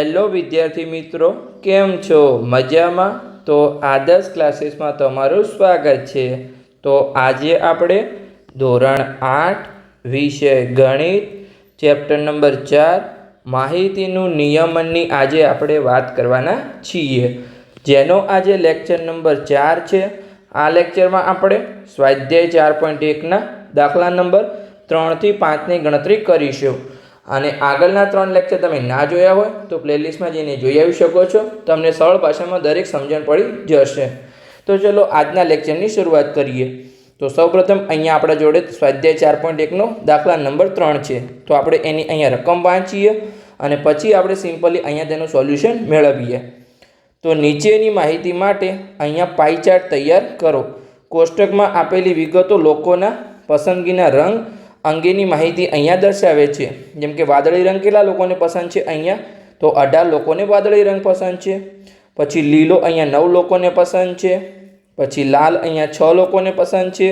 Hello વિદ્યાર્થી મિત્રો, કેમ છો? મજામાં? તો આદર્શ ક્લાસીસમાં તમારું સ્વાગત છે. તો આજે આપણે ધોરણ 8 વિષય ગણિત ચેપ્ટર નંબર 4 માહિતીનું નિયમનની આજે આપણે વાત કરવાના છીએ, જેનો આજે લેક્ચર નંબર 4 છે. આ લેક્ચરમાં આપણે સ્વાધ્યાય 4.1ના દાખલા નંબર 3 થી 5ની ગણતરી કરીશું. અને આગળના 3 લેક્ચર તમે ના જોયા હોય તો પ્લેલિસ્ટમાં જઈને જોઈ આવી શકો છો. તમને સરળ ભાષામાં દરેક સમજણ પડી જશે. તો ચલો આજના લેક્ચરની શરૂઆત કરીએ. તો સૌપ્રથમ અહીંયા આપણા જોડે સ્વાધ્યાય 4.1નો દાખલા નંબર 3 છે. તો આપણે એની અહીંયા રકમ વાંચીએ અને પછી આપણે સિમ્પલી અહીંયા તેનું સોલ્યુશન મેળવીએ. તો નીચેની માહિતી માટે અહીંયા પાઈ ચાર્ટ તૈયાર કરો. કોષ્ટકમાં આપેલી વિગતો લોકોના પસંદગીના રંગ અંગેની માહિતી અહીંયા દર્શાવે છે. જેમ કે વાદળી રંગ કેટલા લોકોને પસંદ છે? અહીંયા તો 18 લોકોને વાદળી રંગ પસંદ છે. પછી લીલો અહીંયા 9 લોકોને પસંદ છે. પછી લાલ અહીંયા 6 લોકોને પસંદ છે.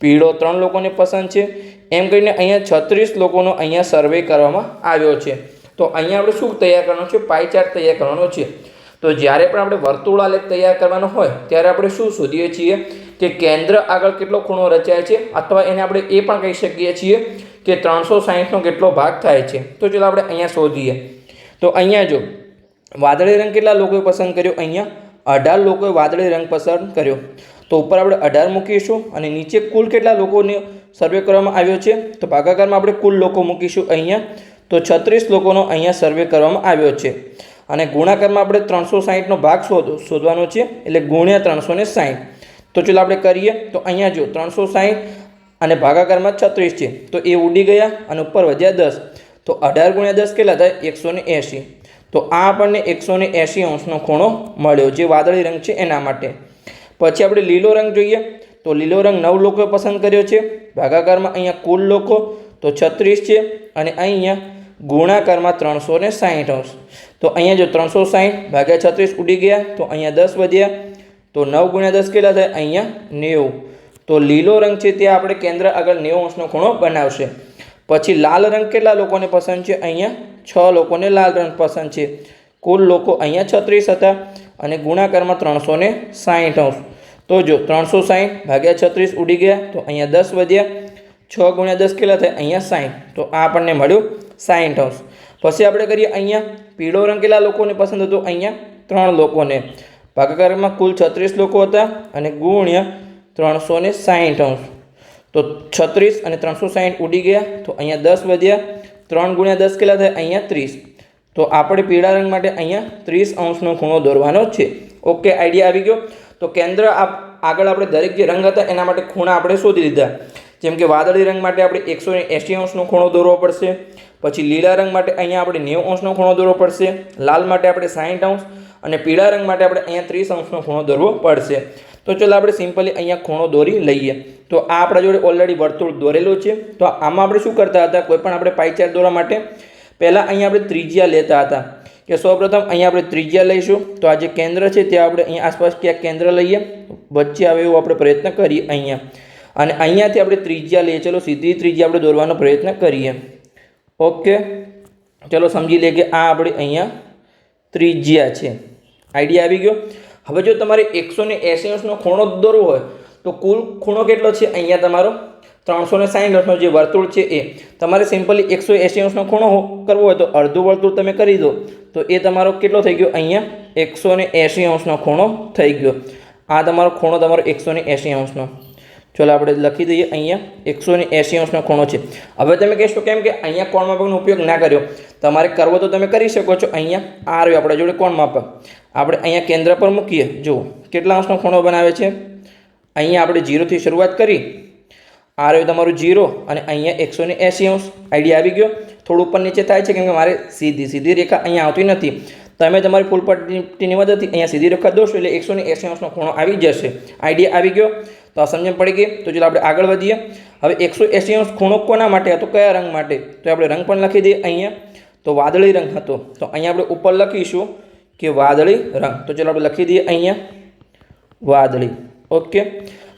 પીળો 3 લોકોને પસંદ છે. એમ કરીને અહીંયા 36 લોકોનો અહીંયા સર્વે કરવામાં આવ્યો છે. તો અહીંયા આપણે શું તૈયાર કરવાનું છે? પાઈ ચાર્ટ તૈયાર કરવાનો છે. તો જ્યારે પણ આપણે વર્તુળાલેખ તૈયાર કરવાનો હોય ત્યારે આપણે શું શોધીએ છીએ કે કેન્દ્ર આગળ કેટલો ખૂણો રચાય છે, અથવા એને આપણે એ પણ કહી શકીએ છીએ કે 360નો કેટલો ભાગ થાય છે. તો ચાલો આપણે અહીંયા શોધીએ. તો અહીંયા જો વાદળી રંગ કેટલા લોકોએ પસંદ કર્યો? અહીંયા 18 લોકોએ વાદળી રંગ પસંદ કર્યો. તો ઉપર આપણે 18 મૂકીશું અને નીચે કુલ કેટલા લોકોને સર્વે કરવામાં આવ્યો છે? તો ભાગાકારમાં આપણે કુલ લોકો મૂકીશું અહીંયા. તો 36 લોકોનો અહીંયા સર્વે કરવામાં આવ્યો છે. અને ગુણાકારમાં આપણે 360નો ભાગ શોધવાનો છે, એટલે ગુણ્યા 360. તો ચાલો આપણે કરીએ. તો અહીંયા જો 360 અને ભાગાકારમાં 36 છે, તો એ ઉડી ગયા અને ઉપર વધ્યા 10. તો 18 ગુણ્યા 10 કેટલા થાય? 180. તો આ આપણને 180 અંશનો ખૂણો મળ્યો, જે વાદળી રંગ છે એના માટે. પછી આપણે લીલો રંગ જોઈએ. તો લીલો રંગ 9 લોકોએ પસંદ કર્યો છે. ભાગાકારમાં અહીંયા કુલ લોકો તો 36 છે અને અહીંયા ગુણાકારમાં 360 અંશ. તો અહીંયા જો 360 ભાગ્યા 36 ઉડી ગયા, તો અહીંયા 10 વધ્યા. તો 9 ગુણ્યા 10 કેટલા થાય? અહીંયા 90. તો લીલો રંગ છે ત્યાં આપણે કેન્દ્ર આગળ 90 અંશનો ખૂણો બનાવશે. પછી લાલ રંગ કેટલા લોકોને પસંદ છે? અહીંયા 6 લોકોને લાલ રંગ પસંદ છે. કુલ લોકો અહીંયા 36 હતા અને ગુણાકારમાં 360 અંશ. તો જો 360 ભાગ્યા 36 ઉડી ગયા, તો અહીંયા 10 વધ્યા. 6 ગુણ્યા 10 કેટલા થાય? અહીંયા 60. તો આ આપણને મળ્યું 60 અંશ. પછી આપણે કરીએ અહીંયા પીળો રંગ કેટલા લોકોને પસંદ હતો? અહીંયા 3 લોકોને. ભાગાકારમાં કુલ 36 લોકો હતા અને ગુણ્યા 360 અંશ. તો 36 અને 360 ઉડી ગયા, તો અહીંયા 10 વધ્યા. 3 ગુણ્યા 10 કેટલા થાય? અહીંયા 30. તો આપણે પીળા રંગ માટે અહીંયા 30 અંશનો ખૂણો દોરવાનો છે. ઓકે, આઈડિયા આવી ગયો. તો કેન્દ્ર આગળ આપણે દરેક જે રંગ હતા એના માટે ખૂણા આપણે શોધી લીધા. જેમ કે વાદળી રંગ માટે આપણે 180 અંશનો ખૂણો દોરવો પડશે. પછી લીલા રંગ માટે અહીંયા આપણે 90 અંશનો ખૂણો દોરવો પડશે. લાલ માટે આપણે 60 અંશ અને પીળા રંગ માટે આપણે અહીંયા 30 અંશનો ખૂણો દોરવો પડશે. તો ચાલો આપણે સિમ્પલી અહીંયા ખૂણો દોરી લઈએ. તો આ આપણા જોડે ઓલરેડી વર્તુળ દોરેલું છે. તો આમાં આપણે શું કરતા હતા? કોઈ પણ આપણે પાઈ ચાર્ટ દોરવા માટે પહેલાં અહીંયા આપણે ત્રિજ્યા લેતા હતા. કે સૌપ્રથમ અહીંયા આપણે ત્રિજ્યા લઈશું. તો આ જે કેન્દ્ર છે ત્યાં આપણે અહીંયા આસપાસ ક્યાંક કેન્દ્ર લઈએ, વચ્ચે આવે એવું આપણે પ્રયત્ન કરીએ અહીંયા. અને અહીંયાથી આપણે ત્રિજ્યા લઈએ. ચલો સીધી ત્રિજ્યા આપણે દોરવાનો પ્રયત્ન કરીએ. ઓકે, ચલો સમજી લઈએ કે આ આપણે અહીંયા ત્રિજ્યા છે. આઈડિયા આવી ગયો. હવે જો તમારે 180 અંશનો ખૂણો દોરવો હોય તો કુલ ખૂણો કેટલો છે? અહીંયા તમારો 360 અંશનો જે વર્તુળ છે એ. તમારે સિમ્પલી 180 અંશનો ખૂણો કરવો હોય તો અડધું વર્તુળ તમે કરી દો, તો એ તમારો કેટલો થઈ ગયો? અહીંયા 180 અંશનો ખૂણો થઈ ગયો. આ તમારો ખૂણો તમારો 180 અંશનો. ચલો આપણે લખી દઈએ અહીંયા 180 અંશનો ખૂણો છે. હવે તમે કહેશો કેમ કે અહીંયા કોણ માપકનો ઉપયોગ ના કર્યો? તમારે કરવો તો તમે કરી શકો છો. અહીંયા આ રહ્યો આપણા જોડે કોણ માપક. આપણે અહીંયા કેન્દ્ર પર મૂકીએ. જુઓ કેટલા અંશનો ખૂણો બનાવે છે. અહીંયા આપણે 0થી શરૂઆત કરી. આ રહ્યું તમારું 0 અને અહીંયા 180 અંશ. આઈડિયા આવી ગયો. થોડું ઉપર નીચે થાય છે કેમ કે મારે સીધી રેખા અહીંયા આવતી નથી. તમે તમારી ફૂલ પટ્ટીની મદદથી અહીંયા સીધી રેખા દોરશો એટલે 180 અંશનો ખૂણો આવી જશે. આઈડિયા આવી ગયો. તો આ સમજણ પડી ગઈ. તો ચાલો આપણે આગળ વધીએ. હવે 180 અંશ ખૂણો કોના માટે હતો? કયા રંગ માટે? તો આપણે રંગ પણ લખી દઈએ અહીંયા. તો વાદળી રંગ હતો. તો અહીંયા આપણે ઉપર લખીશું કે વાદળી રંગ. તો ચાલો આપણે લખી દઈએ અહીંયા વાદળી. ઓકે,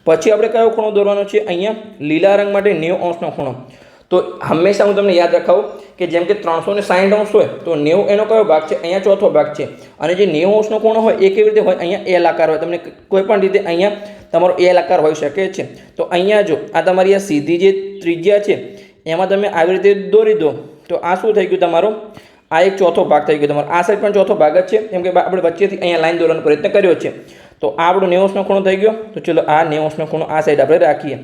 પછી આપણે કયો ખૂણો દોરવાનો છે? અહીંયા લીલા રંગ માટે 90 અંશનો ખૂણો. તો હંમેશા હું તમને યાદ રખાવું કે જેમ કે 360 અંશ હોય તો 90 એનો કયો ભાગ છે? અહીંયા ચોથો ભાગ છે. અને જે 90 અંશનો ખૂણો હોય એ કેવી રીતે હોય? અહીંયા એલ આકાર હોય. તમને કોઈ પણ રીતે અહીંયા તમારો એલ આકાર હોઈ શકે છે. તો અહીંયા જો આ તમારી આ સીધી જે ત્રિજ્યા છે એમાં તમે આવી રીતે દોરી દો તો આ શું થઈ ગયું તમારો? આ એક ચોથો ભાગ થઈ ગયો તમારો. આ સાઈડ પણ ચોથો ભાગ જ છે કેમ કે આપણે વચ્ચેથી અહીંયા લાઈન દોરવાનો પ્રયત્ન કર્યો છે. તો આ આપણો 90 અંશનો ખૂણો થઈ ગયો. તો ચલો આ 90 અંશનો ખૂણો આ સાઈડ આપણે રાખીએ.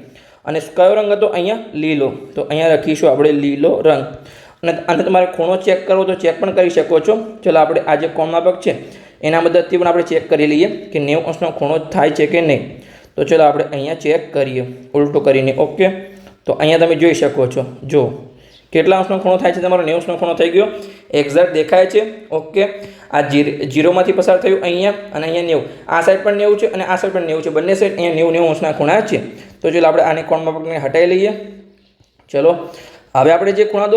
અને કયો રંગ હતો? અહીંયા લીલો. તો અહીંયા લખીશું આપણે લીલો રંગ. અને તમારે ખૂણો ચેક કરવો તો ચેક પણ કરી શકો છો. ચલો આપણે આ જે કોણ માપક છે એના મદદથી પણ આપણે ચેક કરી લઈએ કે 90 અંશનો ખૂણો થાય છે કે નહીં. તો ચલો આપણે અહીંયા ચેક કરીએ ઉલટું કરીને. ઓકે, તો અહીંયા તમે જોઈ શકો છો. જો કેટલા અંશનો ખૂણો થાય છે તમારો? 90 અંશનો ખૂણો થઈ ગયો. એક્ઝેક્ટ દેખાય છે. ઓકે, આ જીરોમાંથી પસાર થયું અહીંયા અને અહીંયા 90. આ સાઈડ પણ 90 છે અને આ સાઈડ પણ 90 છે. બંને સાઈડ અહીંયા 90 અંશના ખૂણા છે. તો ચલો આપણે આને કોણ માપકને હટાવી લઈએ. ચલો હવે આપણે જે ખૂણા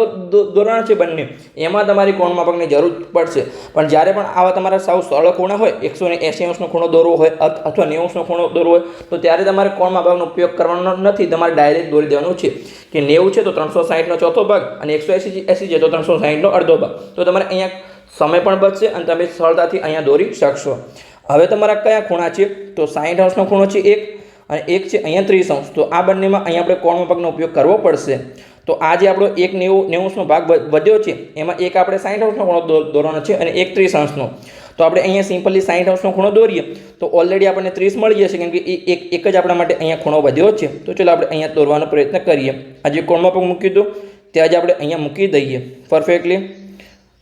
દોરવાના છે બંને એમાં તમારી કોણ માપકની જરૂર પડશે. પણ જ્યારે પણ આવા તમારા સાવ સરળ ખૂણા હોય 180 અંશનો ખૂણો દોરવો હોય અથવા 90 અંશનો ખૂણો દોરવો હોય તો ત્યારે તમારે કોણ માપકનો ઉપયોગ કરવાનો નથી. તમારે ડાયરેક્ટ દોરી દેવાનું છે કે 90 છે તો 360નો ચોથો ભાગ અને 180 છે તો 360નો અડધો ભાગ. તો તમારે અહીંયા સમય પણ બચશે અને તમે સરળતાથી અહીંયા દોરી શકશો. હવે તમારા કયા ખૂણા છે? તો 60 અંશનો ખૂણો છે એક અને એક છે અહીંયા 30 અંશ. તો આ બંનેમાં અહીંયા આપણે કોણ માપકનો ઉપયોગ કરવો પડશે. તો આ જે આપણો એક 90 અંશનો ભાગ વધ્યો છે એમાં એક આપણે 60 અંશનો ખૂણો દોરવાનો છે અને એક 30 અંશનો. તો આપણે અહીંયા સિમ્પલી 60 અંશનો ખૂણો દોરીએ તો ઓલરેડી આપણને 30 મળી જશે કેમ કે એક જ આપણા માટે અહીંયા ખૂણો વધ્યો છે. તો ચલો આપણે અહીંયા દોરવાનો પ્રયત્ન કરીએ. આ જે કોણ માપક મૂકી દો ત્યાં જ આપણે અહીંયા મૂકી દઈએ પરફેક્ટલી.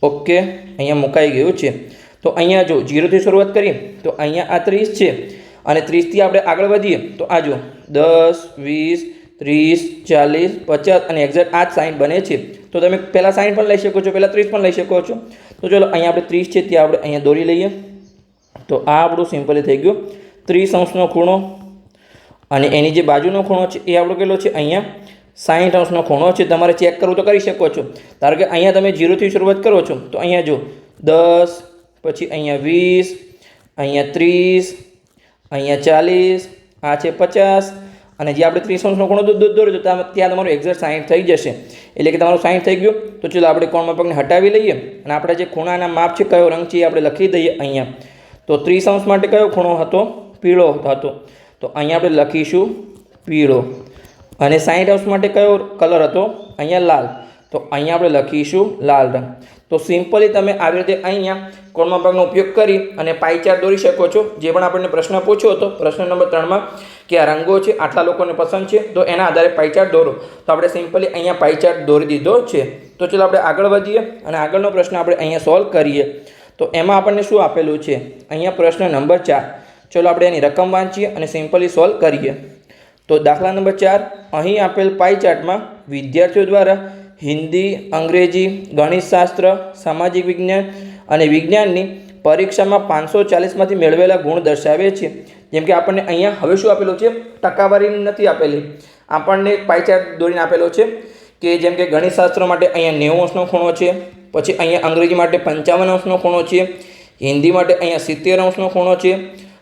ઓકે, અહીંયા મુકાઈ ગયું છે. તો અહીંયા જો 0થી શરૂઆત કરીએ તો અહીંયા આ 30 છે અને 30થી આપણે આગળ વધીએ તો આ જો 10 20 30 40 50 અને એક્ઝેક્ટ આ જ 60 બને છે. તો તમે પહેલાં 60 પણ લઈ શકો છો, પહેલાં 30 પણ લઈ શકો છો. તો ચલો અહીંયા આપણે 30 છે ત્યાં આપણે અહીંયા દોરી લઈએ. તો આ આપણું સિમ્પલી થઈ ગયું 30 અંશનો ખૂણો અને એની જે બાજુનો ખૂણો છે એ આપણો કેટલો છે? અહીંયા 60 અંશનો ખૂણો છે. તમારે ચેક કરવું તો કરી શકો છો. ધારો કે અહીંયા તમે 0થી શરૂઆત કરો છો તો અહીંયા જો 10 પછી અહીંયા 20 અહીંયા 30 અહીંયા 40 આ છે 50 અને જે આપણે 30 અંશનો ખૂણો દોર્યો તો ત્યાં તમારું એક્ઝેક્ટ 60 થઈ જશે. એટલે કે તમારું 60 થઈ ગયું. તો ચલો આપણે કોણ માપકને હટાવી લઈએ અને આપણા જે ખૂણાના માપ છે કયો રંગ છે એ આપણે લખી દઈએ અહીંયા. તો 30 અંશ માટે કયો ખૂણો હતો? પીળો હતો. તો અહીંયા આપણે લખીશું પીળો. અને 60 અંશ માટે કયો કલર હતો? અહીંયા લાલ. તો અહીંયા આપણે લખીશું લાલ રંગ. તો સિમ્પલી તમે આવી રીતે અહીંયા કોણ માપકનો ઉપયોગ કરી અને પાઈ ચાર્ટ દોરી શકો છો. જે પણ આપણને પ્રશ્ન પૂછ્યો હતો પ્રશ્ન નંબર 3માં કે આ રંગો છે આટલા લોકોને પસંદ છે તો એના આધારે પાઈ ચાર્ટ દોરો. તો આપણે સિમ્પલી અહીંયા પાઈ ચાર્ટ દોરી દીધો છે. તો ચલો આપણે આગળ વધીએ અને આગળનો પ્રશ્ન આપણે અહીંયા સોલ્વ કરીએ. તો એમાં આપણને શું આપેલું છે? અહીંયા પ્રશ્ન નંબર 4. ચલો આપણે એની રકમ વાંચીએ અને સિમ્પલી સોલ્વ કરીએ. તો દાખલા નંબર 4 અહીં આપેલ પાઈ ચાર્ટમાં વિદ્યાર્થીઓ દ્વારા હિન્દી, અંગ્રેજી, ગણિતશાસ્ત્ર, સામાજિક વિજ્ઞાન અને વિજ્ઞાનની પરીક્ષામાં 540માંથી મેળવેલા ગુણ દર્શાવે છે. જેમ કે આપણને અહીંયા હવે શું આપેલું છે? ટકાવારી નથી આપેલી. આપણને પાઈ ચાર્ટ દોરીને આપેલો છે કે જેમ કે ગણિતશાસ્ત્ર માટે અહીંયા 90 અંશનો ખૂણો છે, પછી અહીંયા અંગ્રેજી માટે 55 અંશનો ખૂણો છે, હિન્દી માટે અહીંયા 70 અંશનો ખૂણો છે,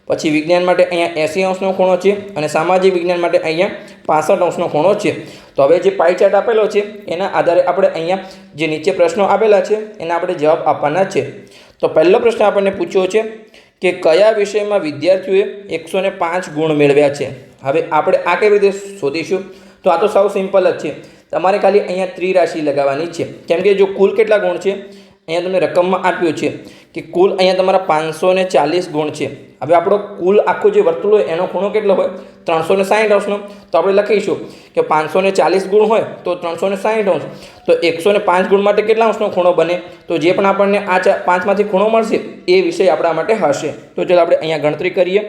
પછી વિજ્ઞાન માટે અહીંયા 80 અંશનો ખૂણો છે અને સામાજિક વિજ્ઞાન માટે અહીંયા 65 અંશનો ખૂણો છે. તો હવે જે પાઈ ચાર્ટ આપેલો છે એના આધારે આપણે અહીંયા જે નીચે પ્રશ્નો આપેલા છે એના આપણે જવાબ આપવાના છે. તો પહેલો પ્રશ્ન આપણને પૂછ્યો છે કે કયા વિષયમાં વિદ્યાર્થીઓએ 105 ગુણ મેળવ્યા છે. હવે આપણે આ કેવી રીતે શોધીશું? તો આ તો સાવ સિમ્પલ જ છે. તમારે ખાલી અહીંયા ત્રિરાશિ લગાવવાની છે. કેમ કે જો કુલ કેટલા ગુણ છે અહીંયા તમને રકમમાં આપ્યું છે કે કુલ અહીંયા તમારા 540 ગુણ છે. હવે આપણો કુલ આખો જે વર્તુળ હોય એનો ખૂણો કેટલો હોય? 360 અંશનો. તો આપણે લખીશું કે 540 ગુણ હોય તો 360 અંશ. તો 105 ગુણ માટે કેટલા અંશનો ખૂણો બને? તો જે પણ આપણને આ 5માંથી ખૂણો મળશે એ વિષય આપણા માટે હશે. તો ચાલો આપણે અહીંયા ગણતરી કરીએ.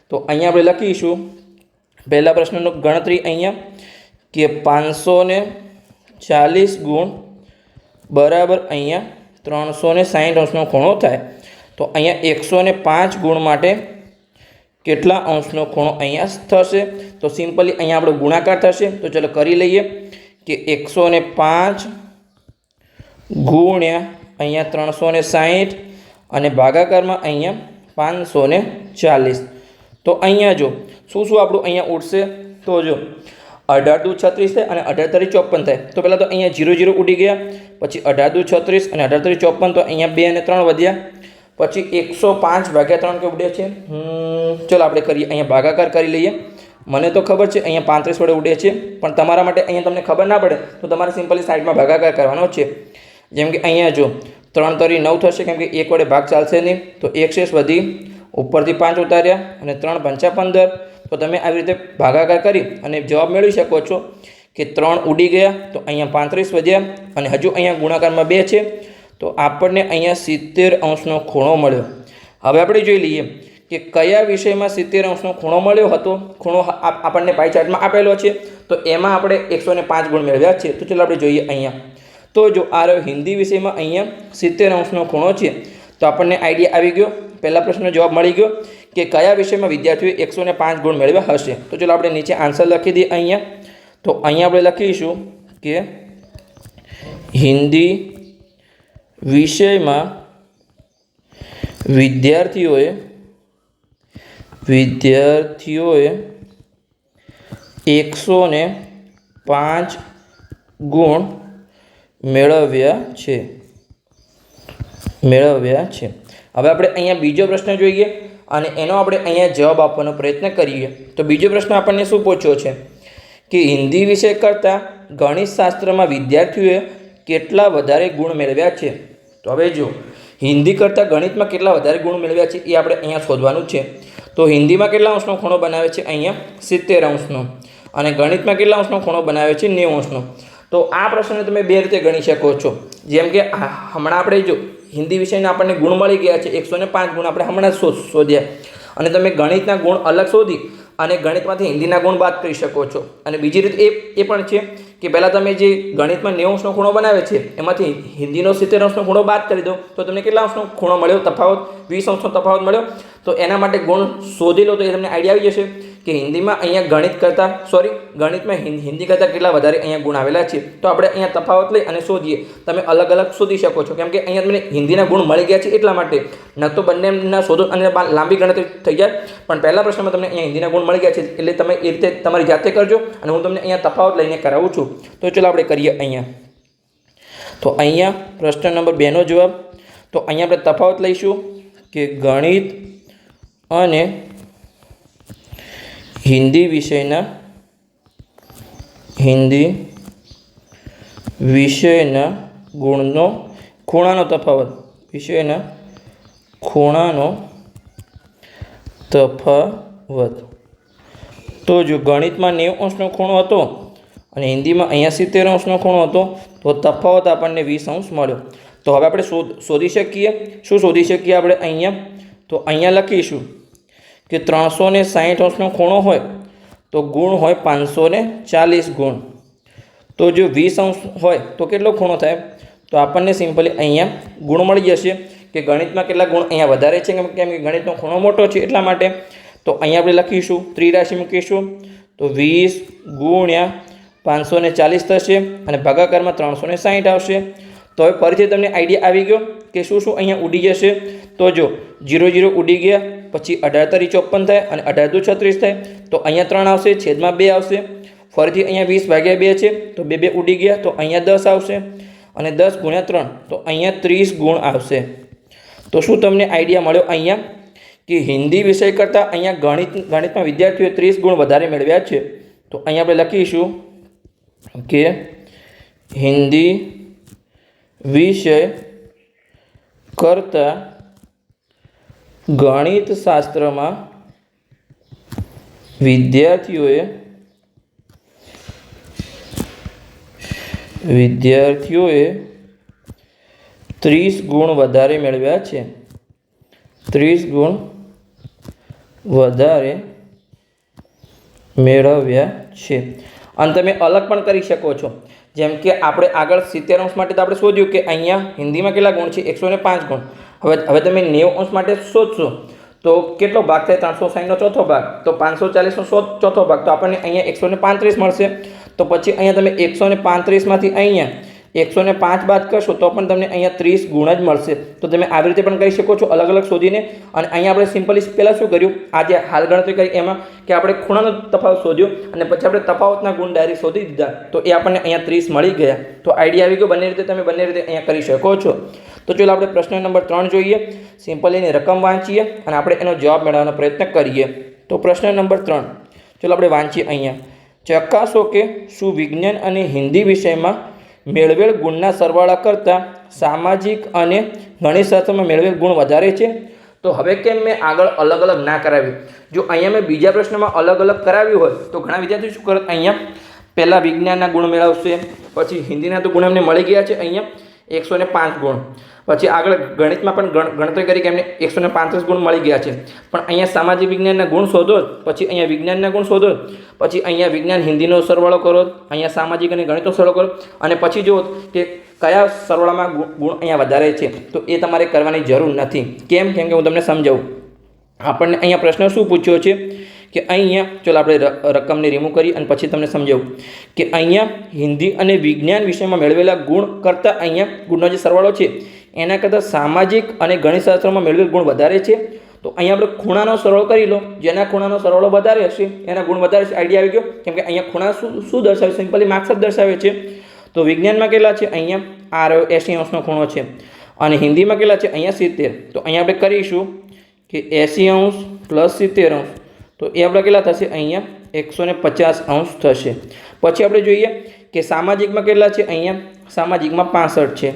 તો અહીંયા આપણે લખીશું પહેલા પ્રશ્નનો ગણતરી અહીંયા કે 540 ગુણ બરાબર અહીંયા 360 અંશનો ખૂણો થાય. તો અહીંયા 105 ગુણ માટે કેટલા અંશનો ખૂણો અહીંયા થશે? તો સિમ્પલી અહીંયા આપણો ગુણાકાર થશે. તો ચલો કરી લઈએ કે 105 ગુણ્યા અહીંયા 360 અને ભાગાકારમાં અહીંયા 540. તો અહીંયા જો શું આપણું અહીંયા ઉઠશે? તો જો 18 દુ 36 થાય અને 18 તરી 54 થાય. તો પહેલાં તો અહીંયા 0 0 ઉડી ગયા, પછી 18 દુ 36 અને 18 તરી 54, તો અહીંયા 2 અને 3 વધ્યા, પછી 105 ભાગ્યા 3 કે ઉડે છે. ચલો આપણે કરીએ, અહીંયા ભાગાકાર કરી લઈએ. મને તો ખબર છે અહીંયા 35 વડે ઉડે છે, પણ તમારા માટે અહીંયા તમને ખબર ના પડે તો તમારે સિમ્પલી સાઈડમાં ભાગાકાર કરવાનો છે. જેમ કે અહીંયા જો 3 તરી 9 થશે, કેમ કે 1 વડે ભાગ ચાલશે નહીં, તો 1 શેષ વધી, ઉપરથી 5 ઉતાર્યા અને 3 5 15. તો તમે આવી રીતે ભાગાકાર કરી અને જવાબ મેળવી શકો છો કે 3 ઉડી ગયા, તો અહીંયા 35 વધ્યા અને હજુ અહીંયા ગુણાકારમાં 2 છે, તો આપણને અહીંયા 70° ખૂણો મળ્યો. હવે આપણે જોઈ લઈએ કે કયા વિષયમાં 70° ખૂણો મળ્યો હતો. ખૂણો આપણને પાઈ ચાર્ટમાં આપેલો છે, તો એમાં આપણે 105 ગુણ મેળવ્યા છે. તો ચાલો આપણે જોઈએ અહીંયા. તો જો આ રહ્યો હિન્દી વિષયમાં અહીંયા 70° ખૂણો છે, તો આપણને આઈડિયા આવી ગયો. પહેલા પ્રશ્નનો જવાબ મળી ગયો કે કયા વિષયમાં વિદ્યાર્થીઓએ 105 ગુણ મેળવ્યા હશે. તો ચાલો આપણે નીચે આન્સર લખી દઈએ અહીંયા. તો અહીંયા આપણે લખીશું કે હિન્દી વિષયમાં વિદ્યાર્થીઓએ 105 ગુણ મેળવ્યા છે. હવે આપણે અહીંયા બીજો પ્રશ્ન જોઈએ અને એનો આપણે અહીંયા જવાબ આપવાનો પ્રયત્ન કરીએ. તો બીજો પ્રશ્ન આપણને શું પૂછ્યો છે કે હિન્દી વિષય કરતાં ગણિતશાસ્ત્રમાં વિદ્યાર્થીઓએ કેટલા વધારે ગુણ મેળવ્યા છે. તો હવે જો હિન્દી કરતાં ગણિતમાં કેટલા વધારે ગુણ મેળવ્યા છે એ આપણે અહીંયા શોધવાનું છે. તો હિન્દીમાં કેટલા અંશનો ખૂણો બનાવે છે? અહીંયા 70°. અને ગણિતમાં કેટલા અંશનો ખૂણો બનાવે છે? 90°. તો આ પ્રશ્નને તમે બે રીતે ગણી શકો છો. જેમ કે હમણાં આપણે જો હિન્દી વિષયના આપણને ગુણ મળી ગયા છે 105 ગુણ આપણે હમણાં જ શોધ્યા, અને તમે ગણિતના ગુણ અલગ શોધી અને ગણિતમાંથી હિન્દીના ગુણ બાદ કરી શકો છો. અને બીજી રીત એ પણ છે કે પહેલાં તમે જે ગણિતમાં 90° ખૂણો બનાવે છે એમાંથી હિન્દીનો 70° ખૂણો બાદ કરી દો, તો તમને કેટલા અંશનો ખૂણો મળ્યો? તફાવત 20° તફાવત મળ્યો. તો એના માટે ગુણ શોધી લો તો એ તમને આઈડિયા આવી જશે કે હિન્દીમાં અહીંયા ગણિતમાં હિન્દી કરતાં કેટલા વધારે અહીંયા ગુણ આવેલા છે. તો આપણે અહીંયા તફાવત લઈ અને શોધીએ. તમે અલગ અલગ શોધી શકો છો, કેમ કે અહીંયા તમને હિન્દીના ગુણ મળી ગયા છે એટલા માટે. ન તો બંનેના શોધો અને લાંબી ગણતરી થઈ જાય, પણ પહેલા પ્રશ્નમાં તમને અહીંયા હિન્દીના ગુણ મળી ગયા છે એટલે તમે એ રીતે તમારી જાતે કરજો અને હું તમને અહીંયા તફાવત લઈને કરાવું છું. તો ચલો આપણે કરીએ અહીંયા. તો અહીંયા પ્રશ્ન નંબર 2નો જવાબ. તો અહીંયા આપણે તફાવત લઈશું કે ગણિત અને હિન્દી વિષયના ગુણનો ખૂણાનો તફાવત, વિષયના ખૂણાનો તફાવત. તો જો ગણિતમાં 90° ખૂણો હતો અને હિન્દીમાં અહીંયા 70° ખૂણો હતો, તો તફાવત આપણને 20° મળ્યો. તો હવે આપણે શોધી શકીએ. શું શોધી શકીએ આપણે અહીંયા? તો અહીંયા લખીશું કે 360° ખૂણો હોય તો ગુણ હોય 540 ગુણ. તો જો 20° હોય તો કેટલો ખૂણો થાય? તો આપણને સિમ્પલી અહીંયા ગુણ મળી જશે કે ગણિતમાં કેટલા ગુણ અહીંયા વધારે છે, કેમ કે ગણિતનો ખૂણો મોટો છે એટલા માટે. તો અહીંયા આપણે લખીશું, ત્રિરાશિ મૂકીશું, તો 20 ગુણ્યા 540 થશે અને ભાગાકારમાં 360 આવશે. તો હવે ફરીથી તમને આઈડિયા આવી ગયો કે શું શું અહીંયા ઉડી જશે. તો જો 0 0 ઉડી ગયા, પછી 18 તરી 54 થાય અને 18 દુ 36 થાય, તો અહીંયા 3 આવશે, છેદમાં 2 આવશે. ફરીથી અહીંયા 20 ભાગ્યા 2 છે, તો 2 2 ઉડી ગયા, તો અહીંયા 10 આવશે અને 10 ગુણ્યા 3, તો અહીંયા 30 ગુણ આવશે. તો શું તમને આઈડિયા મળ્યો અહીંયા કે હિન્દી વિષય કરતાં અહીંયા ગણિતમાં વિદ્યાર્થીઓએ 30 ગુણ વધારે મેળવ્યા છે. તો અહીંયા આપણે લખીશું કે હિન્દી વિષય કરતાં ગણિતશાસ્ત્રમાં વિદ્યાર્થીઓએ 30 ગુણ વધારે મેળવ્યા છે. 30 ગુણ વધારે મેળવ્યા છે. અને તમે અલગ પણ કરી શકો છો. જેમ કે આપણે આગળ 70° માટે તો આપણે શોધ્યું કે અહીંયા હિન્દીમાં કેટલા ગુણ છે? 105 ગુણ. હવે તમે 90° માટે શોધશો તો કેટલો ભાગ થાય? 360નો ચોથો ભાગ, તો 540નો ચોથો ભાગ, તો આપણને અહીંયા 135 મળશે. તો પછી અહીંયા તમે 135માંથી અહીંયા 105 બાદ કરશો તો પણ તમને અહીંયા 30 ગુણ જ મળશે. તો તમે આવી રીતે પણ કરી શકો છો અલગ અલગ શોધીને. અને અહીંયા આપણે સિમ્પલી પહેલાં શું કર્યું, આ જે હાલ ગણતરી કરી એમાં કે આપણે ખૂણાનો તફાવત શોધ્યો અને પછી આપણે તફાવતના ગુણ ડાયરેક્ટ શોધી દીધા, તો એ આપણને અહીંયા 30 મળી ગયા. તો આઈડિયા આવી ગયો. બંને રીતે તમે બંને રીતે અહીંયા કરી શકો છો. તો ચાલો આપણે પ્રશ્ન નંબર 3 જોઈએ. સિમ્પલ એની રકમ વાંચીએ અને આપણે એનો જવાબ મેળવવાનો પ્રયત્ન કરીએ. તો પ્રશ્ન નંબર 3 ચાલો આપણે વાંચીએ. અહીંયા ચકાસો કે શું વિજ્ઞાન અને હિન્દી વિષયમાં મેળવેલ ગુણના સરવાળા કરતાં સામાજિક અને ગણિતશાસ્ત્રમાં મેળવેલ ગુણ વધારે છે. તો હવે કેમ મેં આગળ અલગ અલગ ના કરાવ્યું? જો અહીંયા મેં બીજા પ્રશ્નમાં અલગ અલગ કરાવ્યું હોય તો ઘણા વિદ્યાર્થીઓ શું કરત, અહીંયા પહેલાં વિજ્ઞાનના ગુણ મેળવશે, પછી હિન્દીના તો ગુણ એમને મળી ગયા છે અહીંયા 105 ગુણ, પછી આગળ ગણિતમાં પણ ગણતરી કરી કે એમને 135 ગુણ મળી ગયા છે. પણ અહીંયા સામાજિક વિજ્ઞાનના ગુણ શોધો, પછી અહીંયા વિજ્ઞાનના ગુણ શોધો, પછી અહીંયા વિજ્ઞાન હિન્દીનો સરવાળો કરો, અહીંયા સામાજિક અને ગણિતનો સરવાળો કરો, અને પછી જુઓ કે કયા સરવાળામાં ગુણ અહીંયા વધારે છે. તો એ તમારે કરવાની જરૂર નથી. કેમ કે હું તમને સમજાવું. આપણને અહીંયા પ્રશ્ન શું પૂછ્યો છે કે અહીંયા ચાલો આપણે રકમને રિમૂવ કરી અને પછી તમને સમજાવું કે અહીંયા હિન્દી અને વિજ્ઞાન વિષયમાં મેળવેલા ગુણ કરતાં અહીંયા ગુણનો જે સરવાળો છે એના કરતાં સામાજિક અને ગણિતશાસ્ત્રમાં મેળવેલ ગુણ વધારે છે. તો અહીંયા આપણે ખૂણાનો સરવાળો કરી લો, જેના ખૂણાનો સરવાળો વધારે હશે એના ગુણ વધારે છે. આઈડિયા આવી ગયો. કેમ કે અહીંયા ખૂણા શું દર્શાવે? સિમ્પલી માર્ક્સ જ દર્શાવે છે. તો વિજ્ઞાનમાં કેટલા છે? અહીંયા આ રહ્યો 80° ખૂણો છે. અને હિન્દીમાં કેટલા છે? અહીંયા 70. તો અહીંયા આપણે કરીશું કે 80° પ્લસ 70°. તો એ આપણે કેટલા થશે? અહીંયા 150° થશે. પછી આપણે જોઈએ કે સામાજિકમાં કેટલા છે? અહીંયા સામાજિકમાં 65 છે,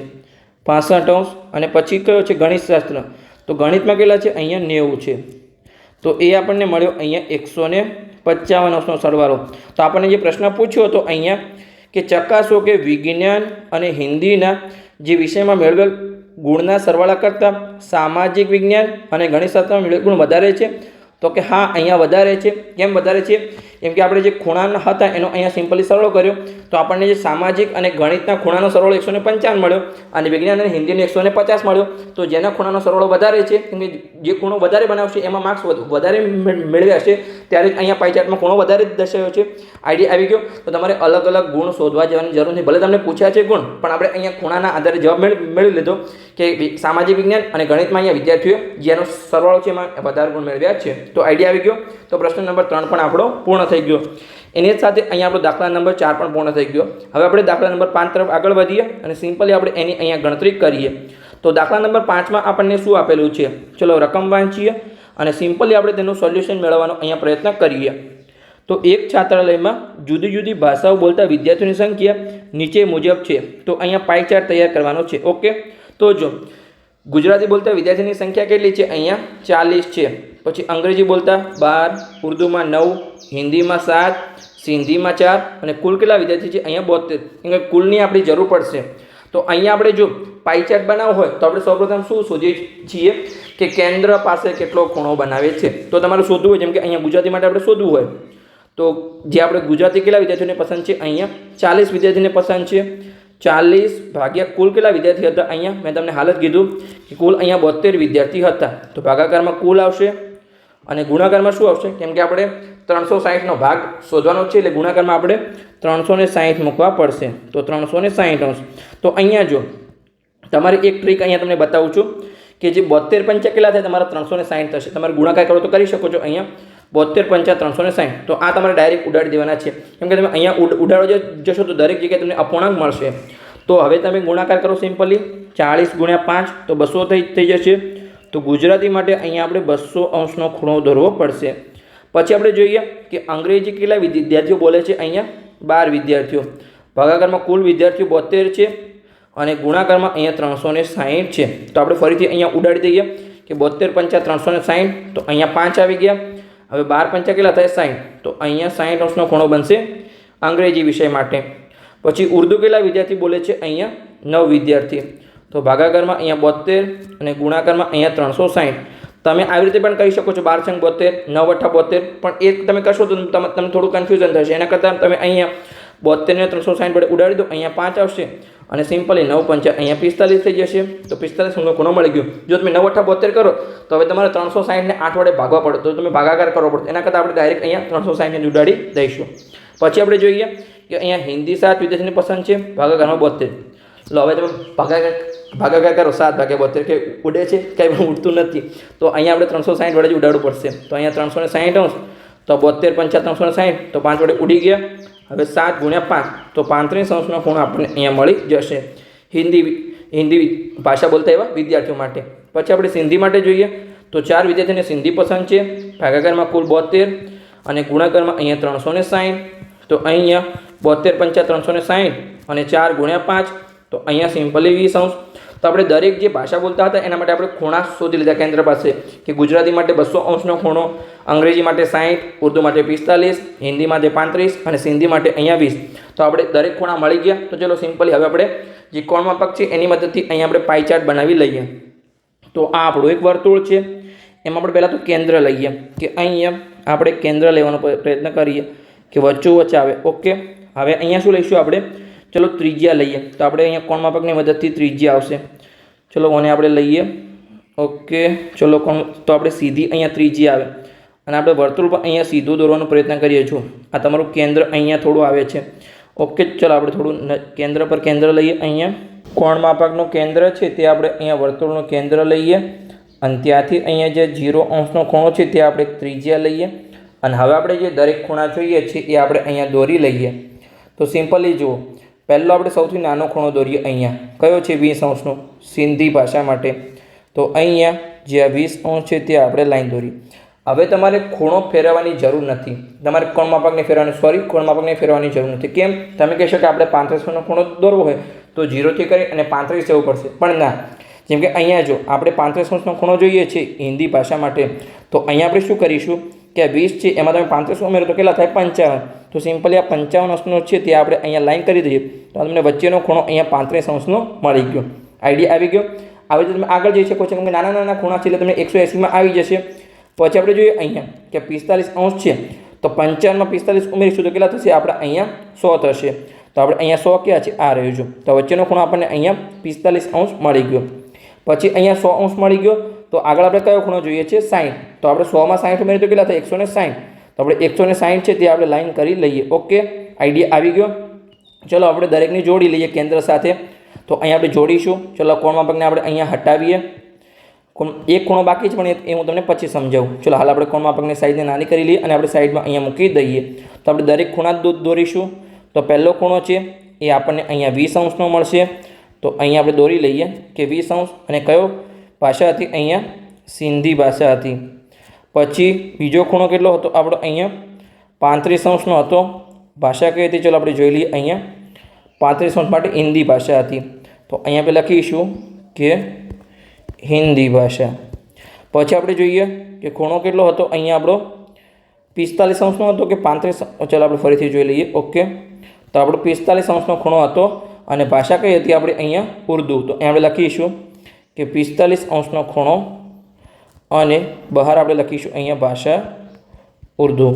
65°. અને પછી કયો છે? ગણિતશાસ્ત્ર. તો ગણિતમાં કેટલા છે? અહીંયા 90 છે. તો એ આપણને મળ્યો અહીંયા 155°નો સરવાળો. તો આપણને જે પ્રશ્ન પૂછ્યો હતો અહીંયા કે ચકાસો કે વિજ્ઞાન અને હિન્દીના જે વિષયમાં મેળવેલ ગુણના સરવાળા કરતાં સામાજિક વિજ્ઞાન અને ગણિતશાસ્ત્રમાં મેળવેલ ગુણ વધારે છે. તો કે હા, અહીંયા વધારે છે. કેમ વધારે છે? કેમ કે આપણે જે ખૂણા હતા એનો અહીંયા સિમ્પલી સરવાળો કર્યો તો આપણને જે સામાજિક અને ગણિતના ખૂણાનો સરવાળો 155 મળ્યો અને વિજ્ઞાન અને હિન્દીનો 150 મળ્યો. તો જેના ખૂણાનો સરવાળો વધારે છે, કેમ કે જે ખૂણો વધારે બનાવશે એમાં માર્ક્સ વધારે મેળવ્યા છે, ત્યારે જ અહીંયા પાઈ ચાર્ટમાં ખૂણો વધારે જ દર્શાવ્યો છે. આઈડિયા આવી ગયો. તો તમારે અલગ અલગ ગુણ શોધવા જવાની જરૂર નથી. ભલે તમને પૂછ્યા છે ગુણ, પણ આપણે અહીંયા ખૂણાના આધારે જવાબ મેળવી લીધો કે સામાજિક વિજ્ઞાન અને ગણિતમાં અહીંયા વિદ્યાર્થીઓએ જેનો સરવાળો છે એમાં વધારે ગુણ મેળવ્યા છે. તો આઈડિયા આવી ગયો. તો પ્રશ્ન નંબર 3 પણ આપણો પૂર્ણ થઈ ગયો. એની સાથે અહીંયા આપણો દાખલા નંબર 4 પણ પૂર્ણ થઈ ગયો. હવે આપણે દાખલા નંબર 5 તરફ આગળ વધીએ અને સિમ્પલી આપણે એની અહીંયા ગણતરી કરીએ. તો દાખલા નંબર 5માં આપણને શું આપેલું છે? ચલો રકમ વાંચીએ અને સિમ્પલી આપણે તેનું સોલ્યુશન મેળવવાનો અહીંયા પ્રયત્ન કરીએ. તો એક છાત્રાલયમાં જુદી જુદી ભાષાઓ બોલતા વિદ્યાર્થીઓની સંખ્યા નીચે મુજબ છે. તો અહીંયા પાઈ ચાર્ટ તૈયાર કરવાનો છે. ઓકે, તો જો ગુજરાતી બોલતા વિદ્યાર્થીની સંખ્યા કેટલી છે? અહીંયા 40 છે. પછી અંગ્રેજી બોલતા 12, ઉર્દૂમાં 9, હિન્દીમાં 7, સિંધીમાં 4 અને કુલ કેટલા વિદ્યાર્થી છે? અહીંયા 72. કેમ કે કુલની આપણી જરૂર પડશે. તો અહીંયા આપણે જો પાઈ ચાર્ટ બનાવવો હોય તો આપણે સૌપ્રથમ શું શોધીએ છીએ કે કેન્દ્ર પાસે કેટલો ખૂણો બનાવે છે. તો તમારે શોધવું હોય, જેમ કે અહીંયા ગુજરાતી માટે આપણે શોધવું હોય તો જે આપણે ગુજરાતી કેટલા વિદ્યાર્થીઓને પસંદ છે? અહીંયા 40 વિદ્યાર્થીને પસંદ છે. 40 ભાગ્યા કુલ કેટલા વિદ્યાર્થી હતા? અહીંયા મેં તમને હાલ જ કીધું કે કુલ અહીંયા 72 વિદ્યાર્થી હતા. તો ભાગાકારમાં કુલ આવશે અને ગુણાકારમાં શું આવશે? કેમ કે આપણે 360નો ભાગ શોધવાનો છે એટલે ગુણાકારમાં આપણે 360 મૂકવા પડશે. તો 360°. તો અહીંયા જો તમારી એક ટ્રીક અહીંયા તમને બતાવું છું કે જે 72 પંચા કેટલા થાય? તમારા 360 થશે. તમારે ગુણાકાર કરો તો કરી શકો છો. અહીંયા 72 પંચા 360. તો આ તમારે ડાયરેક્ટ ઉડાડી દેવાના છે. કેમ કે તમે અહીંયા ઉડાડો જશો તો દરેક જગ્યાએ તમને અપૂર્ણાંક મળશે. તો હવે તમે ગુણાકાર કરો સિમ્પલી 40 ગુણ્યા 5 તો 200 થઈ જશે. તો ગુજરાતી માટે અહીંયા આપણે 200°નો ખૂણો દોરવો પડશે. પછી આપણે જોઈએ કે અંગ્રેજી કેટલા વિદ્યાર્થીઓ બોલે છે? અહીંયા 12 વિદ્યાર્થીઓ. ભાગાકારમાં કુલ વિદ્યાર્થીઓ 72 છે અને ગુણાકારમાં અહીંયા 360 છે. તો આપણે ફરીથી અહીંયા ઉડાડી દઈએ કે 72 પંચા 360. તો અહીંયા 5 આવી ગયા. હવે 12 પંચા કેટલા થાય? 60. તો અહીંયા 60°નો ખૂણો બનશે અંગ્રેજી વિષય માટે. પછી ઉર્દૂ કેટલા વિદ્યાર્થી બોલે છે? અહીંયા 9 વિદ્યાર્થી. તો ભાગાકારમાં અહીંયા 72 અને ગુણાકારમાં અહીંયા 360. તમે આવી રીતે પણ કરી શકો છો 12 × 72, 9 × 72. પણ એક તમે કરશો તો તમને થોડું કન્ફ્યુઝન થશે. એના કરતાં તમે અહીંયા 72 ને 360 વડે ઉડાડી દો, અહીંયા 5 આવશે અને સિમ્પલી 9 પંચા અહીંયા 45 થઈ જશે. તો 45 ખૂણો મળી ગયો. જો તમે 9 × 72 કરો તો હવે તમારે 360 ને 8 વડે ભાગવા પડે, તો તમે ભાગાકાર કરવો પડે. એના કરતાં આપણે ડાયરેક્ટ અહીંયા 360 ને ઉડાડી દઈશું. પછી આપણે જોઈએ કે અહીંયા હિન્દી 7 વિદ્યાર્થીને પસંદ છે, ભાગાકારમાં 72. લો હવે તમે ભાગાકાર કરો 7/72 કે ઉડે છે કંઈ પણ ઉડતું નથી તો અહીંયા આપણે 360 વડે જ ઉડાડવું પડશે તો અહીંયા 360 અંશ તો 72 પંચા 360 તો 5 વડે ઉડી ગયા હવે 7 × 5 તો 35 અંશનો ખૂણો આપણને અહીંયા મળી જશે હિન્દી ભાષા બોલતા એવા વિદ્યાર્થીઓ માટે પછી આપણે સિંધી માટે જોઈએ તો 4 વિદ્યાર્થીઓને સિંધી પસંદ છે ભાગાકારમાં કુલ 72 અને ગુણાકારમાં અહીંયા 360 તો અહીંયા 72 પંચા 360 અને 4 × 5 તો અહીંયા સિમ્પલી 20 અંશ તો આપણે દરેક જે ભાષા બોલતા હતા એના માટે આપણે ખૂણા શોધી લીધા કેન્દ્ર પાસે કે ગુજરાતી માટે 200 અંશનો ખૂણો અંગ્રેજી માટે 60 ઉર્દુ માટે 45 હિન્દી માટે 35 અને સિંધી માટે અહીંયા 20 તો આપણે દરેક ખૂણા મળી ગયા તો ચલો સિમ્પલી હવે આપણે જે કોણ માપક છે એની મદદથી અહીંયા આપણે પાઈ ચાર્ટ બનાવી લઈએ તો આ આપણું એક વર્તુળ છે એમાં આપણે પહેલાં તો કેન્દ્ર લઈએ કે અહીંયા આપણે કેન્દ્ર લેવાનો પ્રયત્ન કરીએ કે વચ્ચોવચ્ચ આવે ઓકે હવે અહીંયા શું લઈશું આપણે ચલો ત્રિજ્યા લઈએ તો આપણે અહીંયા કોણ માપકની મદદથી ત્રિજ્યા આવશે ચલો ઓને આપણે લઈએ ઓકે ચલો કોણ તો આપણે સીધી અહીંયા ત્રિજ્યા આવે અને આપણે વર્તુળ પર અહીંયા સીધું દોરવાનો પ્રયત્ન કરીએ છું આ તમારું કેન્દ્ર અહીંયા થોડું આવે છે ઓકે ચલો આપણે થોડું કેન્દ્ર પર કેન્દ્ર લઈએ અહીંયા કોણ માપકનું કેન્દ્ર છે તે આપણે અહીંયા વર્તુળનું કેન્દ્ર લઈએ અને ત્યાંથી અહીંયા જે 0 અંશનો ખૂણો છે તે આપણે ત્રિજ્યા લઈએ અને હવે આપણે જે દરેક ખૂણા જોઈએ છીએ એ આપણે અહીંયા દોરી લઈએ તો સિમ્પલી જુઓ પહેલો આપણે સૌથી નાનો ખૂણો દોરીએ અહીંયા કયો છે 20 અંશનો સિંધી ભાષા માટે તો અહીંયા જે 20 અંશ છે તે આપણે લાઈન દોરી હવે તમારે ખૂણો ફેરવવાની જરૂર નથી તમારે કોણ માપકને ફેરવવાની જરૂર નથી કેમ તમે કહેશો કે આપણે 35નો ખૂણો દોરવો હોય તો 0થી કરી અને 35 જવું પડશે પણ ના જેમ કે અહીંયા જો આપણે 35 અંશનો ખૂણો જોઈએ છે હિન્દી ભાષા માટે તો અહીંયા આપણે શું કરીશું કે 20 છે એમાં તમે 35 ઉમેરો તો કેટલા થાય 55 તો સિમ્પલી આ 55 અંશનો છે તે આપણે અહીંયા લાઈન કરી દઈએ તો તમને વચ્ચેનો ખૂણો અહીંયા 35 અંશનો મળી ગયો આઈડિયા આવી ગયો આવી રીતે તમે આગળ જઈ શકો છો કેમ કે નાના નાના ખૂણા છે એટલે તમને 180માં આવી જશે પછી આપણે જોઈએ અહીંયા કે 45 અંશ છે તો 55માં 45 ઉમેરીશું તો કેટલા થશે આપણે અહીંયા 100 થશે તો આપણે અહીંયા 100 ક્યાં છે આ રહ્યું જો તો વચ્ચેનો ખૂણો આપણને અહીંયા 45 અંશ મળી ગયો પછી અહીંયા 100 અંશ મળી ગયો તો આગળ આપણે કયો ખૂણો જોઈએ છે 60 તો આપણે 100માં 60 ઉમેરીએ તો કેટલા થાય 160 તો આપણે 160 છે તે આપણે લાઈન કરી લઈએ ઓકે આઈડિયા આવી ગયો ચલો આપણે દરેકની જોડી લઈએ કેન્દ્ર સાથે તો અહીંયા આપણે જોડીશું ચલો કોણ માપકને આપણે અહીંયા હટાવીએ એક ખૂણો બાકી છે પણ એ હું તમને પછી સમજાવું ચલો હાલ આપણે કોણ માપકની સાઈઝને નાની કરી લઈએ અને આપણે સાઈડમાં અહીંયા મૂકી દઈએ તો આપણે દરેક ખૂણા દોરીશું તો પહેલો ખૂણો છે એ આપણને અહીંયા 20 અંશનો મળશે તો અહીંયા આપણે દોરી લઈએ કે 20 અંશ અને કયો ભાષા હતી અહીંયા સિંધી ભાષા હતી પછી બીજો ખૂણો કેટલો હતો આપણો અહીંયા 35 અંશનો હતો ભાષા કઈ હતી ચલો આપણે જોઈ લઈએ અહીંયા 35 અંશ માટે હિન્દી ભાષા હતી તો અહીંયા આપણે લખીશું કે હિન્દી ભાષા પછી આપણે જોઈએ કે ખૂણો કેટલો હતો અહીંયા આપણો 45 અંશનો હતો કે 35 ચલો આપણે ફરીથી જોઈ લઈએ ઓકે તો આપણો 45 અંશનો ખૂણો હતો અને ભાષા કઈ હતી આપણે અહીંયા ઉર્દુ તો અહીંયા આપણે લખીશું કે 45 અંશનો ખૂણો અને બહાર આપણે લખીશું અહીંયા ભાષા ઉર્દુ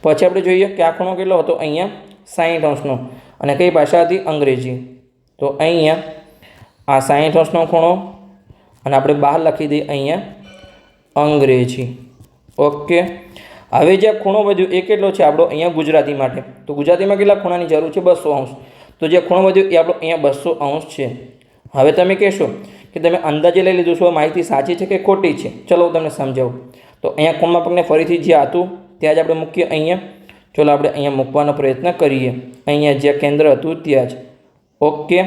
પછી આપણે જોઈએ કે આ ખૂણો કેટલો હતો અહીંયા 60 અંશનો અને કઈ ભાષા હતી અંગ્રેજી તો અહીંયા આ 60 અંશનો ખૂણો અને આપણે બહાર લખી દઈએ અહીંયા અંગ્રેજી ઓકે હવે જે ખૂણો વધ્યો એ કેટલો છે આપણો અહીંયા ગુજરાતી માટે તો ગુજરાતીમાં કેટલા ખૂણાની જરૂર છે 200 અંશ તો જે ખૂણો વધ્યો એ આપણો અહીંયા 200 અંશ છે હવે તમે કહેશો કે તમે અંદાજે લઈ લીધું છો માહિતી સાચી છે કે ખોટી છે ચલો હું તમને સમજાવું તો અહીંયા કોણ માપકને ફરીથી જે હતું ત્યાં જ આપણે મૂકીએ અહીંયા ચલો આપણે અહીંયા મૂકવાનો પ્રયત્ન કરીએ અહીંયા જે કેન્દ્ર હતું ત્યાં જ ઓકે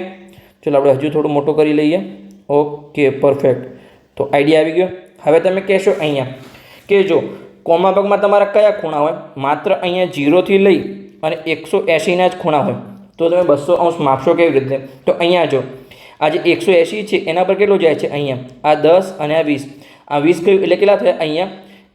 ચલો આપણે હજુ થોડું મોટું કરી લઈએ ઓકે પરફેક્ટ તો આઈડિયા આવી ગયો હવે તમે કહેશો અહીંયા કે જો કોણ માપકમાં તમારા કયા ખૂણા હોય માત્ર અહીંયા 0થી લઈ અને 180ના જ ખૂણા હોય તો તમે 200 અંશ માપશો કેવી રીતે તો અહીંયા જો આ જે 180 છે એના પર કેટલું જાય છે અહીંયા આ 10 અને આ 20 આ 20 કયું એટલે કેટલા થાય અહીંયા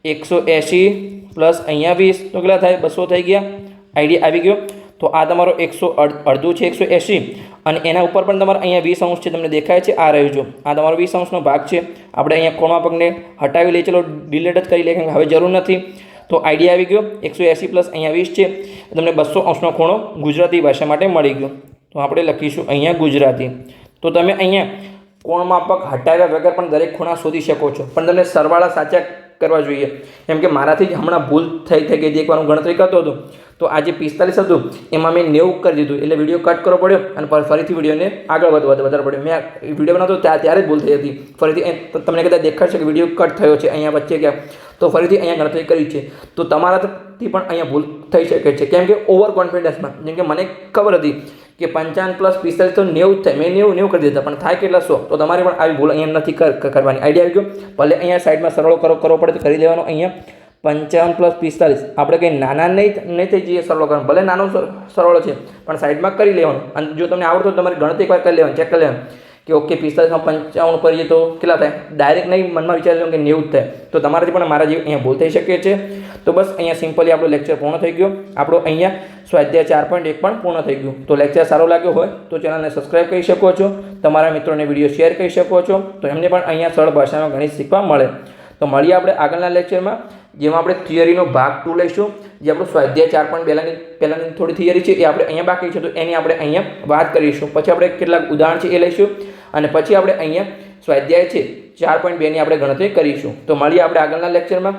180 પ્લસ અહીંયા 20 તો કેટલા થાય 200 થઈ ગયા આઈડિયા આવી ગયો તો આ તમારો 100 છે 180 અને એના ઉપર પણ તમારે અહીંયા 20 અંશ છે તમને દેખાય છે આ રહ્યું જો આ તમારો 20 અંશનો ભાગ છે આપણે અહીંયા કોણ માપકને હટાવી લઈએ ચલો ડિલીટ જ કરી લઈએ કારણ કે હવે જરૂર નથી તો આઈડિયા આવી ગયો 180 પ્લસ અહીંયા 20 છે તમને 200 અંશનો ખૂણો ગુજરાતી ભાષા માટે મળી ગયો તો આપણે લખીશું અહીંયા ગુજરાતી તો તમે અહીંયા કોણ માપક હટાવ્યા વગર પણ દરેક ખૂણા શોધી શકો છો પણ તમને સરવાળા સાચા કરવા જોઈએ કેમ કે મારાથી જ હમણાં ભૂલ થઈ ગઈ હતી એકવાર હું ગણતરી કરતો હતો તો આ જે 45 હતું એમાં મેં 90 કરી દીધું, એટલે વિડીયો કટ કરવો પડ્યો અને ફરીથી વિડીયોને આગળ વધારવો પડ્યો. મેં વિડીયો બનાવતો ત્યારે જ ભૂલ થઈ હતી. ફરીથી તમને કદાચ દેખાડશે કે વિડીયો કટ થયો છે અહીંયા વચ્ચે ક્યાં, તો ફરીથી અહીંયા ગણતરી કરી છે. તો તમારાથી પણ અહીંયા ભૂલ થઈ શકે છે, કેમ કે ઓવર કોન્ફિડન્સમાં. જેમ કે મને ખબર હતી કે 55 + 45 તો 90 થાય, મેં 90 કરી દીધા, પણ થાય કેટલા 100. તો તમારે પણ આવી ભૂલ અહીંયા નથી કરવાની. આઈડિયા આવી ગયો? ભલે અહીંયા સાઈડમાં સરળ કરવો પડે તો કરી લેવાનો. અહીંયા 55 + 45 આપણે કંઈ નાના નહીં થઈ જઈએ સરળ કરવાનું, ભલે નાનો સરળ છે પણ સાઈડમાં કરી લેવાનું. અને જો તમને આવડતો તો તમારી ગણતરી એકવાર કરી લેવાની, ચેક કરી લેવાનું કે ઓકે 45 માં 55 કરીએ તો કેટલા થાય. ડાયરેક્ટ નહીં મનમાં વિચારી લો કે 90 થાય, તો તમારાથી પણ મારા જેવી અહીંયા ભૂલ થઈ શકે છે. તો બસ અહીંયા સિમ્પલી આપણો લેક્ચર પૂર્ણ થઈ ગયો. આપણો અહીંયા સ્વાધ્યાય 4.1 પણ પૂર્ણ થઈ ગયું. તો લેક્ચર સારો લાગ્યો હોય તો ચેનલને સબસ્ક્રાઈબ કરી શકો છો, તમારા મિત્રોને વિડીયો શેર કરી શકો છો, તો એમને પણ અહીંયા સરળ ભાષામાં ગણિત શીખવા મળે. તો મળીએ આપણે આગળના લેક્ચરમાં, જેમાં આપણે થિયરીનો ભાગ 2 લઈશું. જે આપણું સ્વાધ્યાય 4.2 પહેલાંની થોડી થિયરી છે એ આપણે અહીંયા બાકી છે, તો એની આપણે અહીંયા વાત કરીશું. પછી આપણે કેટલાક ઉદાહરણ છે એ લઈશું અને પછી આપણે અહીંયા સ્વાધ્યાય છે 4.2 ની આપણે ગણતરી કરીશું. તો મળીએ આપણે આગળના લેક્ચરમાં.